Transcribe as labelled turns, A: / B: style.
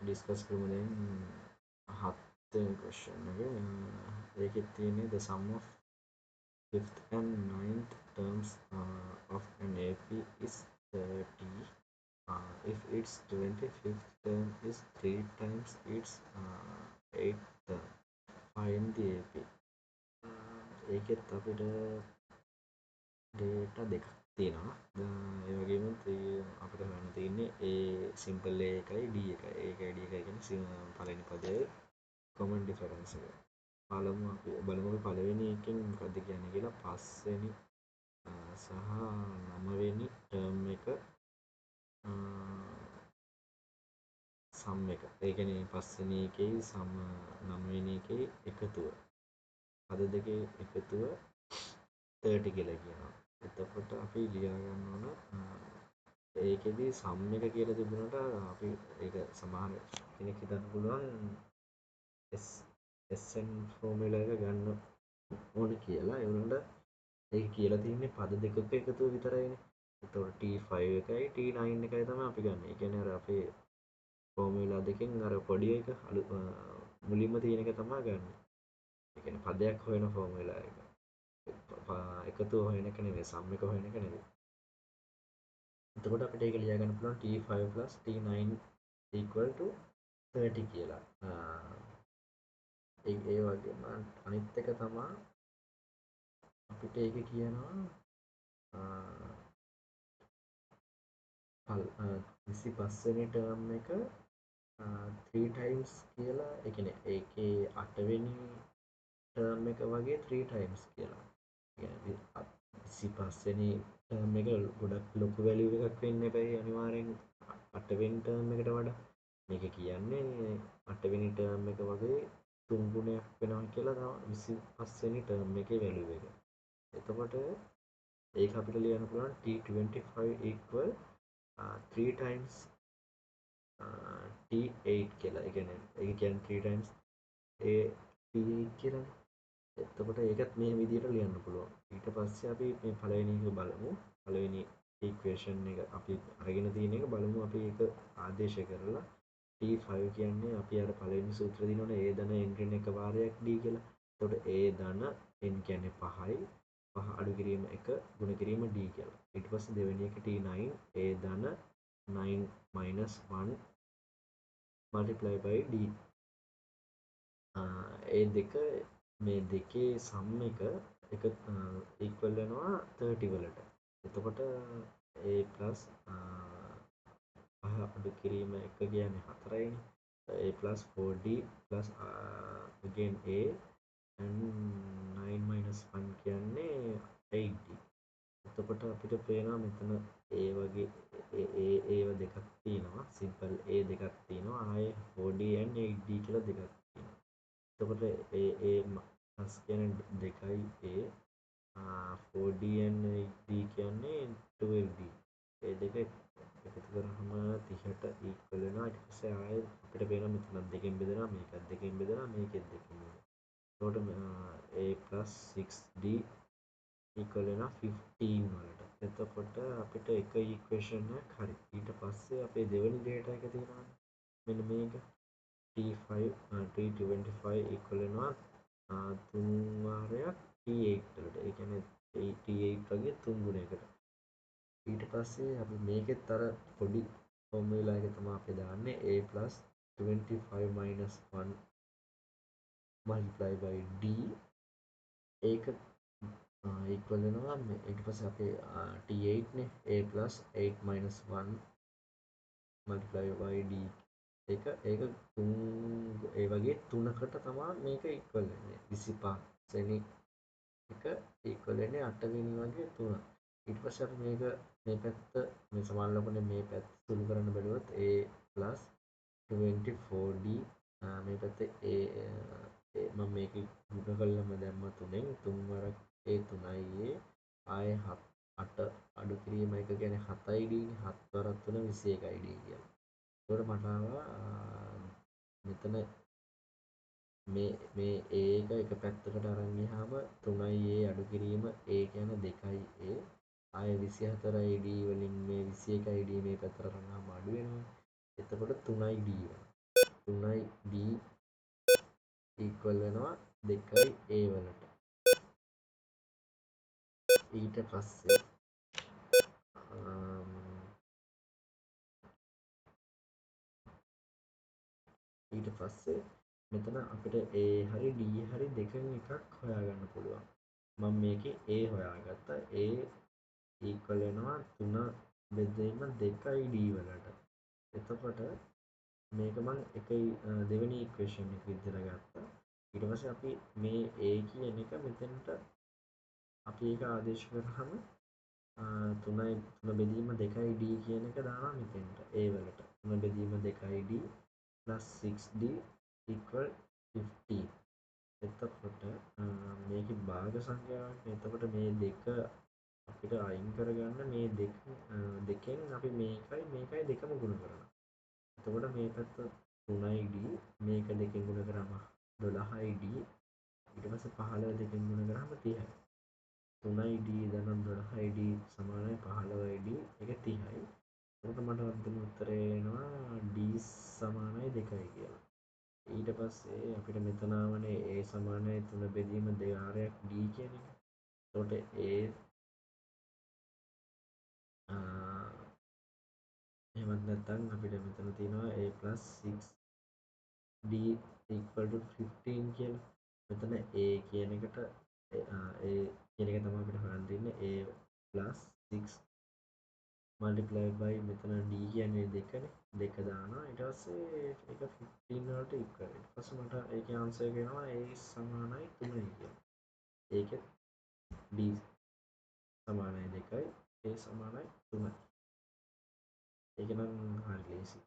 A: Discuss කරමු දැන් හත්වෙනි question එක. ඒකෙත් තියෙන්නේ the sum of fifth and ninth terms of an AP is 30. If its 25th term is 3 times its 8th term, find the AP. ඒකෙත් අපිට data දෙකක් තියෙනවා. ඒ වගේම අපිට හොයන්න තියෙන්නේ A සිම්පල් A එකයි D එකයි. A එකයි D එකයි කියන්නේ පළවෙනි පදයේ common difference එක. අපි බලමු පළවෙනි එකෙන් මොකද්ද කියන්නේ කියලා. පස්වෙනි සහ නවවෙනි ටර්ම් එක සම් එක. ඒ කියන්නේ පස්වෙනි එකේ සම නවවෙනි එකේ එකතුව. පද දෙකේ එකතුව 30 කියලා කියනවා. එතකොට අපි ලියා ගන්න ඕන ඒකෙදි සම් එක කියලා තිබුණාට අපි ඒක සමහර කෙනෙක් හිතන්න පුළුවන් SN ෆෝමියුලා එක ගන්න ඕන කියලා. ඒ වුණාට ඒක කියලා තියෙන්නේ පද දෙකක එකතුව විතරයිනේ. එතකොට T5 එකයි T9 එකයි තමයි අපි ගන්න. ඒ කියන්නේ අර අපේ ෆෝමියුලා දෙකෙන් අර පොඩි එක මුලින්ම තියෙන එක තමයි ගන්න. ඒ කියන්නේ පදයක් හොයන ෆෝමියුලා එක. එකතුව හොයන එක නෙවෙයි, සම් එක හොයන එක නෙවෙයි. එතකොට අපිට ඒක ලියා ගන්න පුළුවන් T5 plus T9 equal to 30 කියලා. ඒ වගේම අනිත් එක තමයි අපිට ඒක කියනවා 25 වෙනි ටර්ම් එක 3 times කියලා. ඒ කියන්නේ ඒකේ 8 වෙනි ටර්ම් එක වගේ 3 times කියලා. ඒ කියන්නේ 25 වෙනි ටර්ම් එක ගොඩක් ලොකු වැලියු එකක් වෙන්න එපයි අනිවාර්යෙන් 8 වෙනි ටර්ම් එකට වඩා. මේක කියන්නේ 8 වෙනි ටර්ම් එක වගේ 3 ගුණයක් වෙනවා කියලා තමයි 25 වෙනි ටර්ම් එකේ වැලියු එක. එතකොට ඒක අපිට ලියන්න පුළුවන් T25 equal 3 times T8 කියලා. ඒ කියන්නේ 3 times T8 කියලානේ. එතකොට ඒකත් මේ විදිහට ලියන්න පුළුවන්. ඊට පස්සේ අපි මේ පළවෙනි එක බලමු. පළවෙනි ඉක්වේෂන් එක අපි අරගෙන තියෙන එක බලමු. අපි ඒක ආදේශ කරලා T5 කියන්නේ අපි අර පළවෙනි සූත්‍රය දිනවනේ A ධන n ඍණ එක වාරයක් D කියලා. එතකොට A ධන n කියන්නේ 5යි. 5 අඩු කිරීම 1 ගුණ කිරීම D කියලා. ඊට පස්සේ දෙවෙනි එක T9 A ධන 9 minus 1 multiply by D. ඒ දෙක මේ දෙකේ සම් එක ඉක්වල් වෙනවා 30 වලට. එතකොට A plus පහ අඩු කිරීම 1 කියන්නේ 4යිනේ. A plus 4D plus again A and 9 minus 1 කියන්නේ 8D. එතකොට අපිට පේනවා මෙතන A වගේ ඒව දෙකක් තියෙනවා. සිම්පල් A දෙකක් තියෙනවා. ආයේ 4D and 8D කියලා දෙකක් තියෙනවා. එතකොට A plus කියන්නේ 2යි A 4D and 8D කියන්නේ 12D. ඒ දෙක එකතු කරාම 30ට ඉක්වල් වෙනවා. ඊට පස්සේ ආයේ අපිට පේනවා මෙතන දෙකෙන් බෙදෙනවා, මේකත් දෙකෙන් බෙදෙනවා, මේකෙත් දෙකෙන් බෙදෙනවා. එතකොට A plus 6D equal වෙනවා 15 වලට. එතකොට අපිට එක ඉක්වේෂන් එකක් හරි. ඊට පස්සේ අපේ දෙවෙනි ඩේටා එක තියෙනවා. මෙන්න මේක T5 T25 equal වෙනවා 3 වාරයක් T8 වලට. ඒ කියන්නේ T8 වගේ 3 ගුණයකට. ඊට පස්සේ අපි මේකෙත් අර පොඩි ෆෝමියුලා එක තමයි අපි දාන්නේ A plus 25 minus 1 multiply by D. ඒක equal වෙනවා ඊට පස්සේ අපේ T8 නේ A plus 8 minus 1 multiply by D. ඒක ඒ වගේ 3කට තමයි මේක equal වෙන්නේ. 25 වෙනි එක equal වෙන්නේ 8 වෙනි වගේ 3. ඊට පස්සේ අපි මේ පැත්ත මේ සමාන ලකුණේ මේ පැත්ත සුළු කරන්න බැලුවොත් A plus 24D මේ පැත්තේ මම මේක ගුණ කළාම දැම්ම 3ෙන් 3 වරක් A 3යි A ආයේ 8 අඩු කිරීම 1 කියන්නේ 7යි D නේ. 7 වරක් 3 21යි D කියලා. ඒකට මට ආවා මෙතන මේ A එක පැත්තකට අරන් ගියාම 3යි A අඩු කිරීම A කියන්නේ 2යි A ආයේ 24යි D වලින් මේ 21යි D මේ පැත්තට අරන් ආවම අඩු වෙනවා. එතකොට 3යි D වෙනවා. 3යි D equal වෙනවා 2යි A වලට. ඊට පස්සේ මෙතන අපිට A හරි D හරි දෙකෙන් එකක් හොයාගන්න පුළුවන්. මම මේකේ A හොයාගත්තා. A equal වෙනවා 3 බෙදීම 2යි D වලට. එතකොට මේක මම දෙවෙනි ඉක්වේෂන් එක විදිහට ගත්තා. ඊට පස්සේ අපි මේ A කියන එක මෙතෙන්ට අපි ඒක ආදේශ කරාම 3 බෙදීම 2යි D කියන එක දානවා මෙතෙන්ට A වලට. 3 බෙදීම 2යි D plus 6D equal 15. එතකොට මේකේ භාග සංඛ්‍යාවක්. එතකොට මේ දෙක අපිට අයින් කරගන්න මේ දෙකෙන් අපි මේකයි දෙකම ගුණ කරනවා. එතකොට මේ පැත්ත 3යි D මේක දෙකෙන් ගුණ කරාම 12යි D ඊට පස්සේ 15 දෙකෙන් ගුණ කරාම 30යි. 3යි D ධන 12යි D සමානයි 15යි D ඒක 30යි. එතකොට මට අන්තිම උත්තරය එනවා D සමානයි 2යි කියලා. ඊට පස්සේ අපිට මෙතන ආවනේ A සමානයි 3 බෙදීම 2 D කියන එක. එතකොට එහෙමත් නැත්නම් අපිට මෙතන තියෙනවා A plus 6D equal to 15 කියලා. මෙතන A කියන එකට A කියන එක තමයි අපිට හොයන්න තියෙන්නේ. A plus 6 multiplied by මෙතන D කියන්නේ 2නේ. 2 දානවා. ඊට පස්සේ ඒක 15 වලට equal. ඊට පස්සේ මට ඒකේ ආන්සර් එක එනවා A සමානයි 3යි කියලා. ඒකෙත් D සමානයි 2යි A සමානයි 3යි. ඒක නම් හරි ලේසි.